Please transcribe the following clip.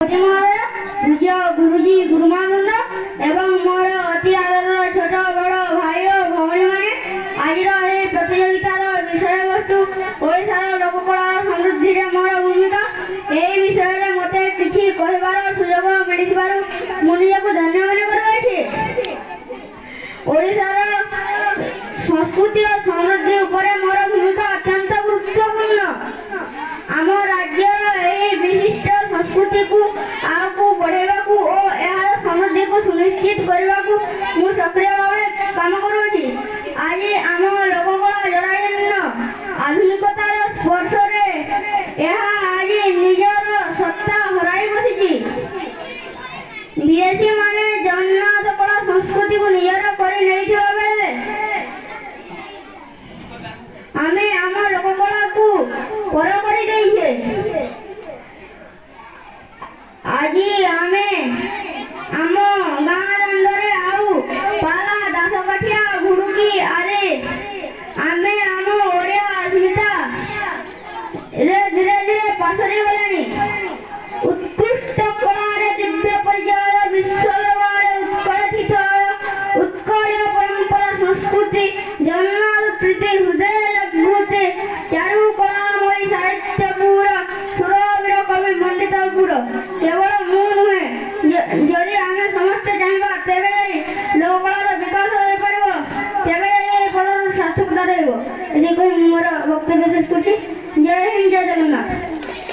पूज्य गुरुजी गुरुमानंद एवं मोर अति आदर छोट बड़ भाई और भौणी मैंने आज प्रतियोगितार विषय वस्तु ओडिशार लोककला समृद्धि मोर भूमिका यही विषय मत किसी कहबार सुजोग मिलू मु निजक धन्य मन कर ओडिशार संस्कृति और समृद्धि उपरे मोर भूमिका अत्यंत गुरुत्वपूर्ण आम राज्यर विशिष्ट संस्कृति को आगू बढ़ेगा और यार समृद्धि को सुनिश्चित करने को सक्रिय भाव काम करुँच आज आम लोककला जराजीर्ण आधुनिकतार स्पर्श आज निजर सत्ता हराई बसी विदेशी माने जगन्नाथ कला संस्कृति को निजर कर बेले आमे आम लोककला को पर कर देइछे आज आमे आम गाँ दांडरे आउ पाला दासकाठिया घुड़ुकी आरे आमे आम ओडिया अस्मिता रे धीरे धीरे पासरी गलानी उत्कृष्ट कला रे दिव्य पर्याय विश्वदरबारे उत्कलित उत्कलीय परंपरा संस्कृति जगन्नाथ प्रीति हृदय जागृति चारु कलामयी साहित्य पूरा सुरवीर कवि मंडित पूरा केवल मु नुहे जदि आमे समस्त चाहिबा तेबे लोककलार विकास होई परिबो तेबे ए पदर सार्थकता रहइबो एदि कोइ मोर वक्तव्य शेष करछि। जय हिंद जय जगन्नाथ।